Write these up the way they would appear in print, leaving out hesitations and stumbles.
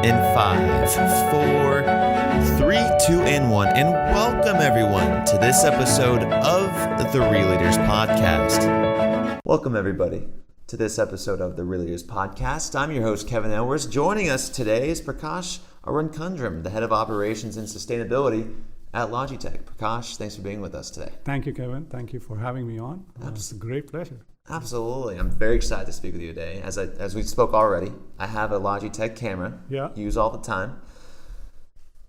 In 5, 4, 3, 2, and 1. And welcome everyone to this episode of the Real Leaders Podcast. Welcome everybody to this episode of the Real Leaders Podcast. I'm your host, Kevin Edwards. Joining us today is Prakash Arunkundrum, the Head of Operations and Sustainability at Logitech. Prakash, thanks for being with us today. Thank you, Kevin. Thank you for having me on. It's a great pleasure. Absolutely. I'm very excited to speak with you today. As we spoke already, I have a Logitech camera. Yeah. Use all the time.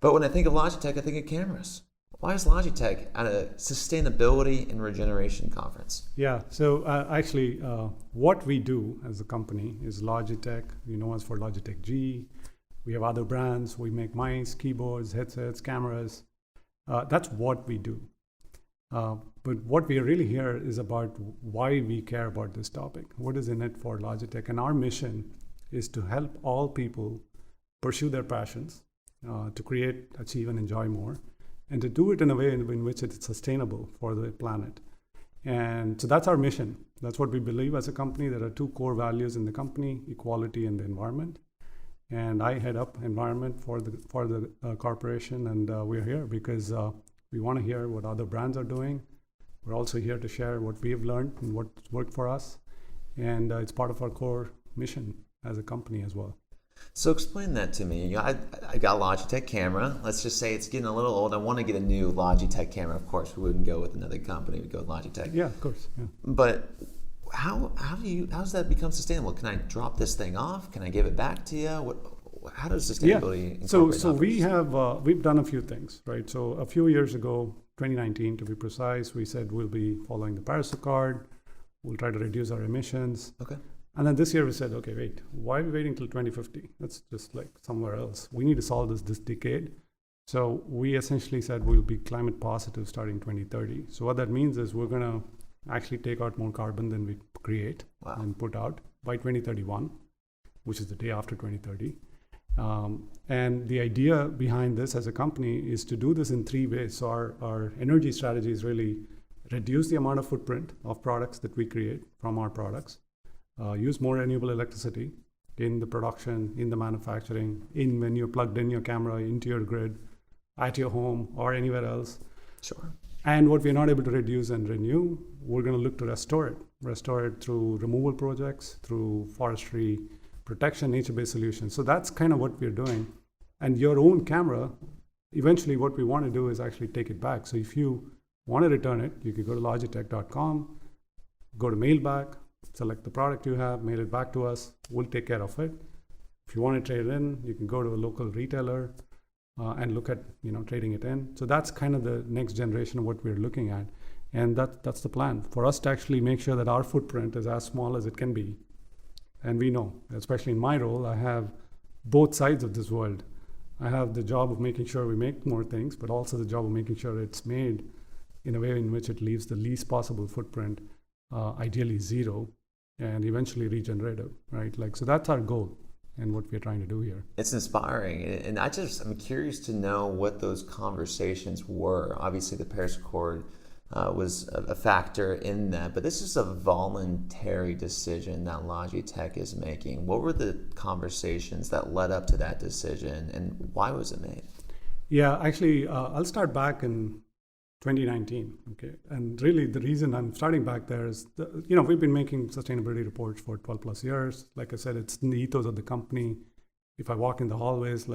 But when I think of Logitech, I think of cameras. Why is Logitech at a sustainability and regeneration conference? Yeah. So actually, what we do as a company is Logitech. You know us for Logitech G. We have other brands. We make mice, keyboards, headsets, cameras. That's what we do. But what we are really here is about why we care about this topic. What is in it for Logitech? And our mission is to help all people pursue their passions, to create, achieve, and enjoy more, and to do it in a way in which it's sustainable for the planet. And so that's our mission. That's what we believe as a company. There are two core values in the company: equality and the environment. And I head up environment for the corporation, and we're here because we want to hear what other brands are doing. We're also here to share what we have learned and what's worked for us. And it's part of our core mission as a company as well. So explain that to me. I got a Logitech camera. Let's just say it's getting a little old. I want to get a new Logitech camera. Of course, we wouldn't go with another company. We'd go with Logitech. Yeah, of course. Yeah. But how does that become sustainable? Can I drop this thing off? Can I give it back to you? How does sustainability incorporate So we've done a few things, right? So a few years ago, 2019 to be precise, we said we'll be following the Paris Accord. We'll try to reduce our emissions. Okay. And then this year we said, okay, wait, why are we waiting till 2050? That's just like somewhere else. We need to solve this decade. So we essentially said we'll be climate positive starting 2030. So what that means is we're going to actually take out more carbon than we create and put out by 2031, which is the day after 2030. And the idea behind this as a company is to do this in three ways. So our energy strategy is really reduce the amount of footprint of products that we create from our products, use more renewable electricity in the production, in the manufacturing, when you're plugged in your camera into your grid, at your home or anywhere else. Sure. And what we're not able to reduce and renew, we're going to look to restore it through removal projects, through forestry protection, nature-based solutions. So that's kind of what we're doing. And your own camera, eventually what we want to do is actually take it back. So if you want to return it, you can go to logitech.com, go to mail back, select the product you have, mail it back to us. We'll take care of it. If you want to trade it in, you can go to a local retailer and look at trading it in. So that's kind of the next generation of what we're looking at. And that's the plan, for us to actually make sure that our footprint is as small as it can be. And we know, especially in my role, I have both sides of this world. I have the job of making sure we make more things, but also the job of making sure it's made in a way in which it leaves the least possible footprint, ideally zero, and eventually regenerative, right? So that's our goal and what we're trying to do here. It's inspiring. And I'm curious to know what those conversations were. Obviously, the Paris Accord was a factor in that, but this is a voluntary decision that Logitech is making. What were the conversations that led up to that decision, and why was it made? Yeah, actually, I'll start back in 2019. Okay, and really the reason I'm starting back there is, we've been making sustainability reports for 12 plus years. Like I said, it's in the ethos of the company. If I walk in the hallways,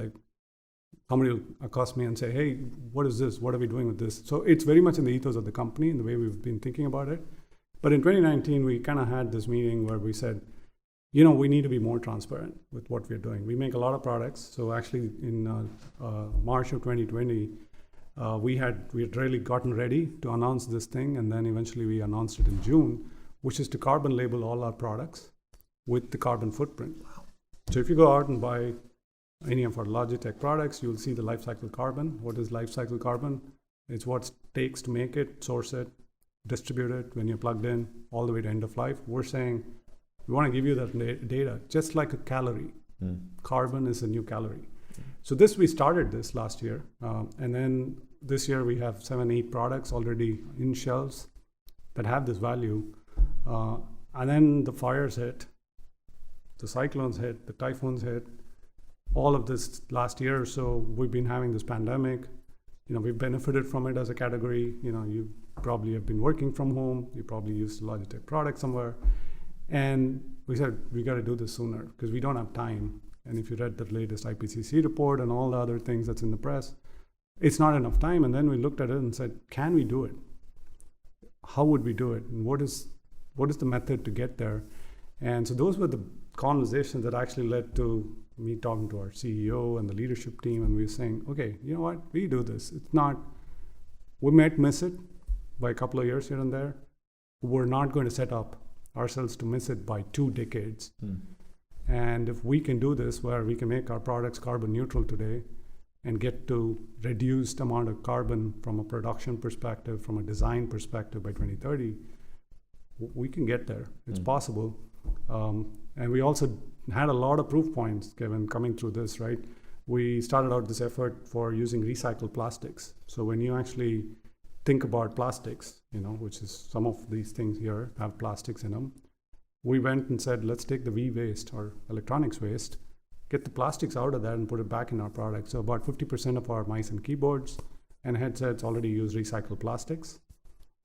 somebody will accost me and say, hey, what is this? What are we doing with this? So it's very much in the ethos of the company and the way we've been thinking about it. But in 2019, we kind of had this meeting where we said, we need to be more transparent with what we're doing. We make a lot of products. So actually in March of 2020, we had really gotten ready to announce this thing. And then eventually we announced it in June, which is to carbon label all our products with the carbon footprint. Wow. So if you go out and buy any of our Logitech products, you'll see the life cycle carbon. What is life cycle carbon? It's what it takes to make it, source it, distribute it when you're plugged in, all the way to end of life. We're saying we want to give you that data, just like a calorie. Carbon is a new calorie. So we started this last year. And then this year we have 7-8 products already in shelves that have this value. And then the fires hit, the cyclones hit, the typhoons hit, all of this last year or so, we've been having this pandemic. We've benefited from it as a category. You probably have been working from home. You probably used a Logitech product somewhere. And we said, we got to do this sooner because we don't have time. And if you read the latest IPCC report and all the other things that's in the press, it's not enough time. And then we looked at it and said, can we do it? How would we do it? And what is the method to get there? And so those were the conversations that actually led to me talking to our CEO and the leadership team. And we were saying, okay, you know what? We do this. It's not, we might miss it by a couple of years here and there. We're not going to set up ourselves to miss it by 2 decades. And if we can do this, where we can make our products carbon neutral today and get to reduced amount of carbon from a production perspective, from a design perspective by 2030, we can get there. It's possible. And we also had a lot of proof points, Kevin, coming through this, right? We started out this effort for using recycled plastics. So when you actually think about plastics, which is some of these things here have plastics in them, we went and said, let's take the waste or electronics waste, get the plastics out of that and put it back in our product. So about 50% of our mice and keyboards and headsets already use recycled plastics.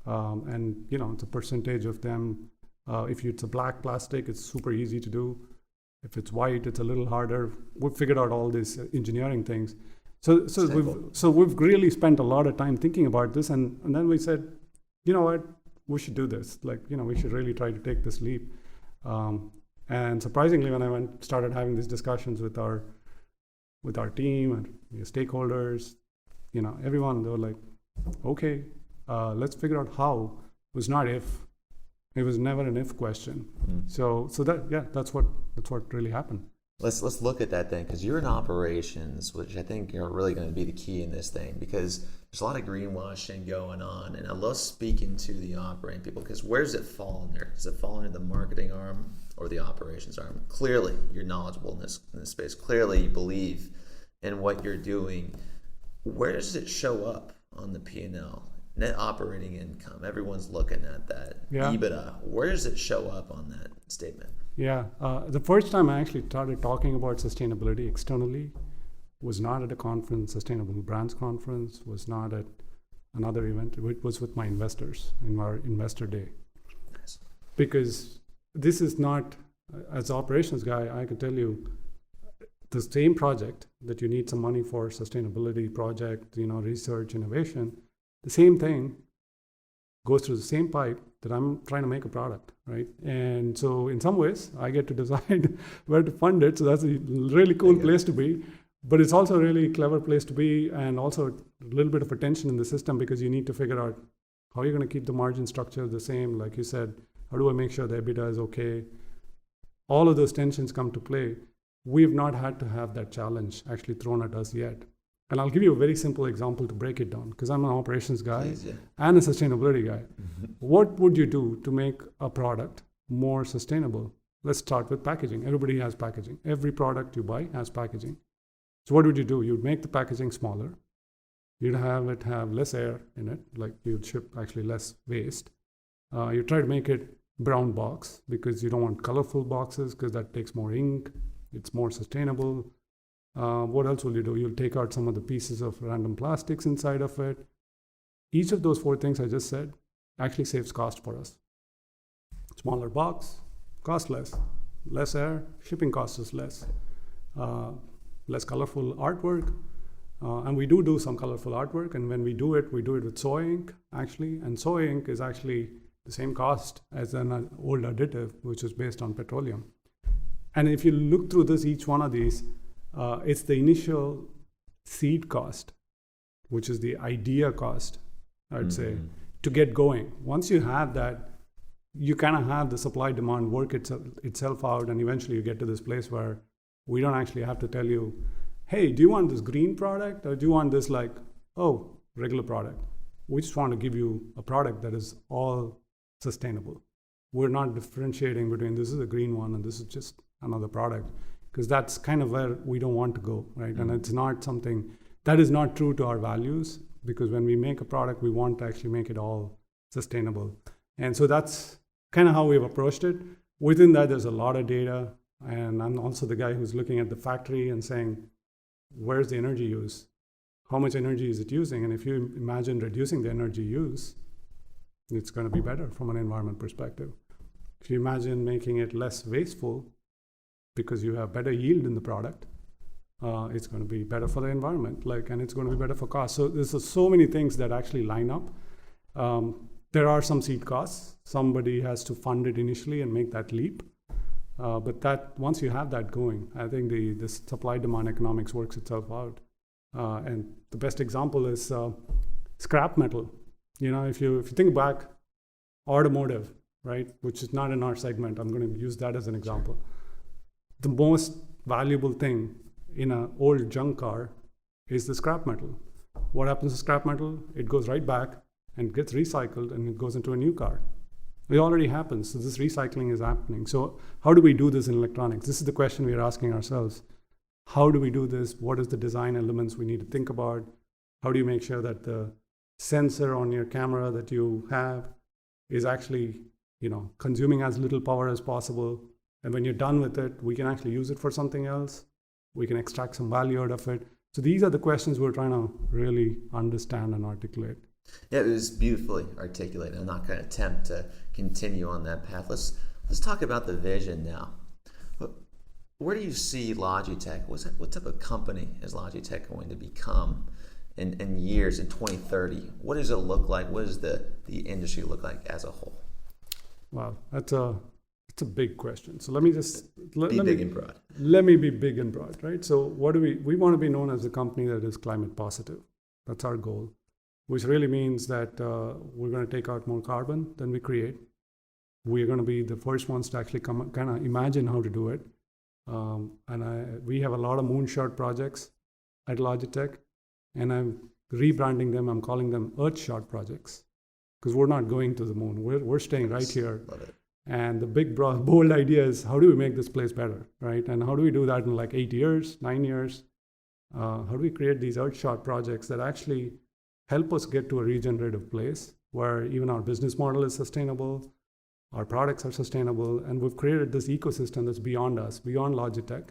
And it's a percentage of them. If it's a black plastic, it's super easy to do. If it's white, it's a little harder. We've figured out all these engineering things. So we've really spent a lot of time thinking about this, and then we said, you know what, we should do this. We should really try to take this leap. And surprisingly, when I started having these discussions with our team and stakeholders, everyone, they were like, okay, let's figure out how. It was not if. It was never an if question. So that's what really happened. Let's look at that then, because you're in operations, which I think are really going to be the key in this thing, because there's a lot of greenwashing going on, and I love speaking to the operating people, because where does it fall in there? Does it fall into the marketing arm or the operations arm? Clearly, you're knowledgeable in this space. Clearly, you believe in what you're doing. Where does it show up on the P&L? Net operating income. Everyone's looking at that. Yeah. EBITDA. Where does it show up on that statement? Yeah. The first time I actually started talking about sustainability externally was not at a conference, Sustainable Brands Conference, was not at another event. It was with my investors in our investor day. Nice. Because this is not, as an operations guy, I can tell you, the same project that you need some money for, sustainability project, research, innovation, the same thing goes through the same pipe that I'm trying to make a product, right? And so in some ways, I get to decide where to fund it. So that's a really cool place to be. But it's also a really clever place to be, and also a little bit of a tension in the system, because you need to figure out how you're going to keep the margin structure the same. Like you said, how do I make sure the EBITDA is okay? All of those tensions come to play. We've not had to have that challenge actually thrown at us yet. And I'll give you a very simple example to break it down, because I'm an operations guy and a sustainability guy. What would you do to make a product more sustainable? Let's start with packaging. Everybody has packaging. Every product you buy has packaging. So what would you do? You'd make the packaging smaller. You'd have it have less air in it, like you'd ship actually less waste. You try to make it brown box, because you don't want colorful boxes, because that takes more ink. It's more sustainable. What else will you do? You'll take out some of the pieces of random plastics inside of it. Each of those 4 things I just said actually saves cost for us. Smaller box, cost less. Less air, shipping cost is less. Less colorful artwork. And we do some colorful artwork. And when we do it with soy ink, actually. And soy ink is actually the same cost as an old additive, which is based on petroleum. And if you look through each one of these, it's the initial seed cost, which is the idea cost, I'd say, to get going. Once you have that, you kind of have the supply demand work itself out, and eventually you get to this place where we don't actually have to tell you, hey, do you want this green product, or do you want this regular product? We just want to give you a product that is all sustainable. We're not differentiating between this is a green one and this is just another product, because that's kind of where we don't want to go, right? And it's not something that is not true to our values, because when we make a product, we want to actually make it all sustainable. And so that's kind of how we've approached it. Within that, there's a lot of data. And I'm also the guy who's looking at the factory and saying, where's the energy use? How much energy is it using? And if you imagine reducing the energy use, it's going to be better from an environment perspective. If you imagine making it less wasteful because you have better yield in the product, it's going to be better for the environment, and it's going to be better for cost. So there's so many things that actually line up. There are some seed costs. Somebody has to fund it initially and make that leap. But that once you have that going, I think the supply-demand economics works itself out. And the best example is scrap metal. If you think back, automotive, right, which is not in our segment, I'm going to use that as an example. The most valuable thing in an old junk car is the scrap metal. What happens to scrap metal? It goes right back and gets recycled and it goes into a new car. It already happens. So this recycling is happening. So how do we do this in electronics? This is the question we are asking ourselves. How do we do this? What is the design elements we need to think about? How do you make sure that the sensor on your camera that you have is actually, consuming as little power as possible? And when you're done with it, we can actually use it for something else. We can extract some value out of it. So these are the questions we're trying to really understand and articulate. Yeah, it was beautifully articulated. I'm not going to attempt to continue on that path. Let's talk about the vision now. Where do you see Logitech? What type of company is Logitech going to become in years, in 2030? What does it look like? What does the industry look like as a whole? Wow, it's a big question. So let me just be big and broad. Let me be big and broad, right? So what do we want to be known as a company that is climate positive. That's our goal, which really means that we're going to take out more carbon than we create. We're going to be the first ones to actually kind of imagine how to do it. We have a lot of moonshot projects at Logitech, and I'm rebranding them. I'm calling them Earthshot projects because we're not going to the moon. We're staying right here. Love it. And the big, broad, bold idea is how do we make this place better, right? And how do we do that in 8 years, 9 years? How do we create these Earthshot projects that actually help us get to a regenerative place where even our business model is sustainable, our products are sustainable, and we've created this ecosystem that's beyond us, beyond Logitech,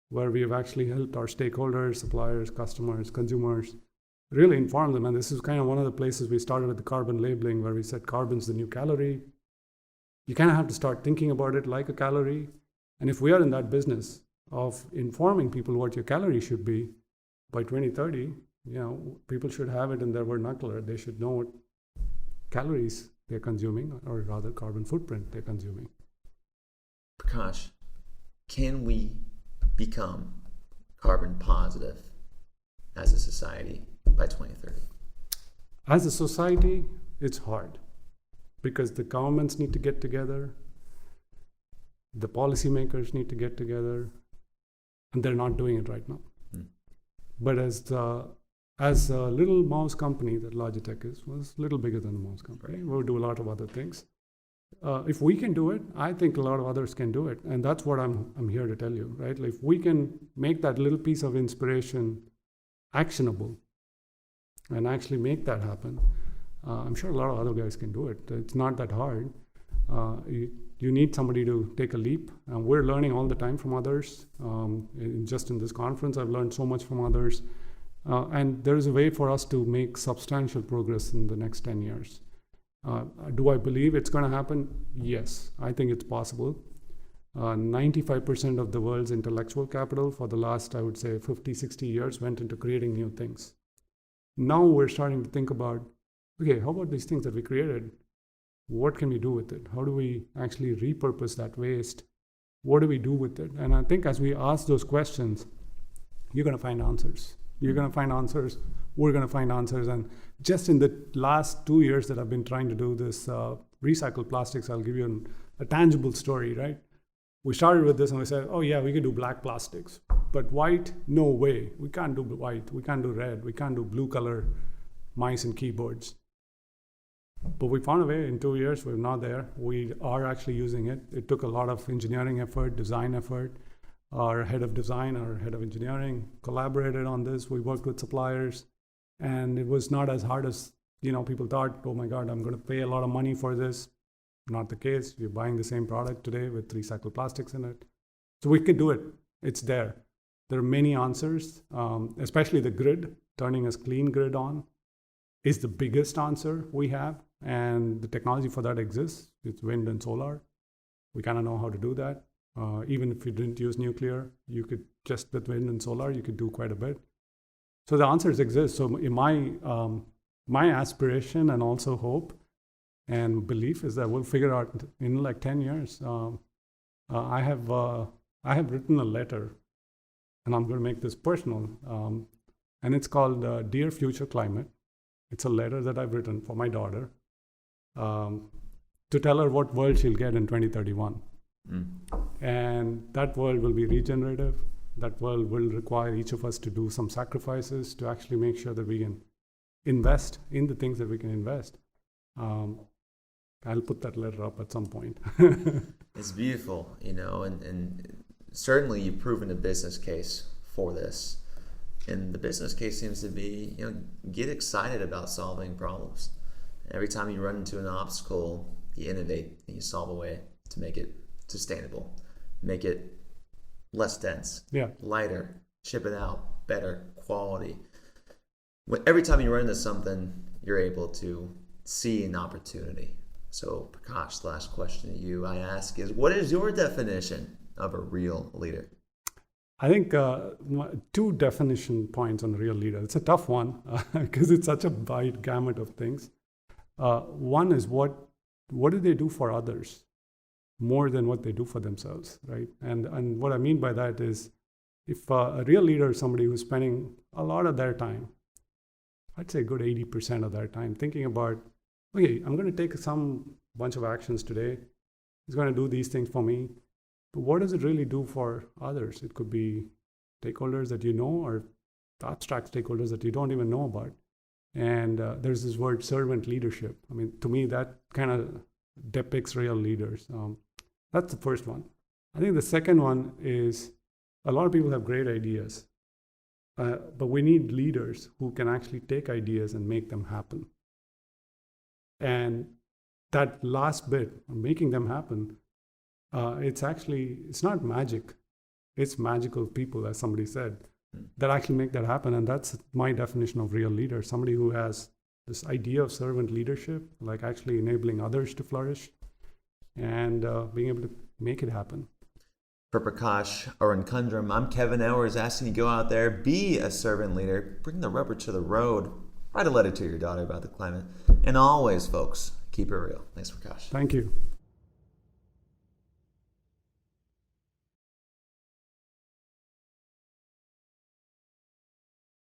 where we have actually helped our stakeholders, suppliers, customers, consumers, really inform them. And this is kind of one of the places we started with the carbon labeling, where we said carbon's the new calorie. You kind of have to start thinking about it like a calorie. And if we are in that business of informing people what your calorie should be, by 2030, people should have it in their vernacular. They should know what calories they're consuming, or rather carbon footprint they're consuming. Prakash, can we become carbon positive as a society by 2030? As a society, it's hard because the governments need to get together, the policymakers need to get together, and they're not doing it right now. But as a little mouse company that Logitech was a little bigger than the mouse company. We'll do a lot of other things. If we can do it, I think a lot of others can do it. And that's what I'm here to tell you, right? If we can make that little piece of inspiration actionable and actually make that happen, I'm sure a lot of other guys can do it. It's not that hard. You need somebody to take a leap. And we're learning all the time from others. Just in this conference, I've learned so much from others. And there is a way for us to make substantial progress in the next 10 years. Do I believe it's going to happen? Yes, I think it's possible. 95% of the world's intellectual capital for the last, I would say, 50, 60 years went into creating new things. Now we're starting to think about, okay, how about these things that we created? What can we do with it? How do we actually repurpose that waste? What do we do with it? And I think as we ask those questions, you're going to find answers. You're going to find answers. We're going to find answers. And just in the last 2 years that I've been trying to do this recycled plastics, I'll give you a tangible story, right? We started with this and we said, oh yeah, we can do black plastics. But white, no way. We can't do white. We can't do red. We can't do blue color mice and keyboards. But we found a way. In 2 years, we're not there. We are actually using it. It took a lot of engineering effort, design effort. Our head of design, our head of engineering collaborated on this. We worked with suppliers, and it was not as hard as people thought. Oh my God, I'm going to pay a lot of money for this. Not the case. You're buying the same product today with recycled plastics in it. So we could do it. It's there. There are many answers, especially the grid, turning a clean grid on is the biggest answer we have. And the technology for that exists. It's wind and solar. We kind of know how to do that. Even if you didn't use nuclear, you could just with wind and solar, you could do quite a bit. So the answers exist. So in my aspiration and also hope and belief is that we'll figure out in like 10 years. I have written a letter, and I'm going to make this personal, and it's called Dear Future Climate. It's a letter that I've written for my daughter to tell her what world she'll get in 2031. And that world will be regenerative. That world will require each of us to do some sacrifices to actually make sure that we can invest in the things that we can invest. I'll put that letter up at some point. It's beautiful, and certainly you've proven a business case for this. And the business case seems to be, get excited about solving problems. Every time you run into an obstacle, you innovate and you solve a way to make it sustainable, make it less dense, lighter, ship it out, better quality. Every time you run into something, you're able to see an opportunity. So Prakash, the last question to you I ask is, what is your definition of a real leader? I think two definition points on a real leader. It's a tough one because it's such a wide gamut of things. One is what do they do for others more than what they do for themselves, right? And what I mean by that is, if a real leader is somebody who's spending a lot of their time, I'd say a good 80% of their time thinking about, okay, I'm going to take bunch of actions today. It's going to do these things for me. But what does it really do for others? It could be stakeholders that you know, or abstract stakeholders that you don't even know about. And there's this word servant leadership. I mean, to me, that kind of depicts real leaders. That's the first one. I think the second one is a lot of people have great ideas, but we need leaders who can actually take ideas and make them happen. And that last bit, making them happen, it's not magic. It's magical people, as somebody said, that actually make that happen. And that's my definition of real leader, somebody who has this idea of servant leadership, like actually enabling others to flourish and being able to make it happen. For Prakash Arunkundrum, I'm Kevin Owers, asking you to go out there, be a servant leader, bring the rubber to the road, write a letter to your daughter about the climate, and always, folks, keep it real. Thanks, Prakash. Thank you.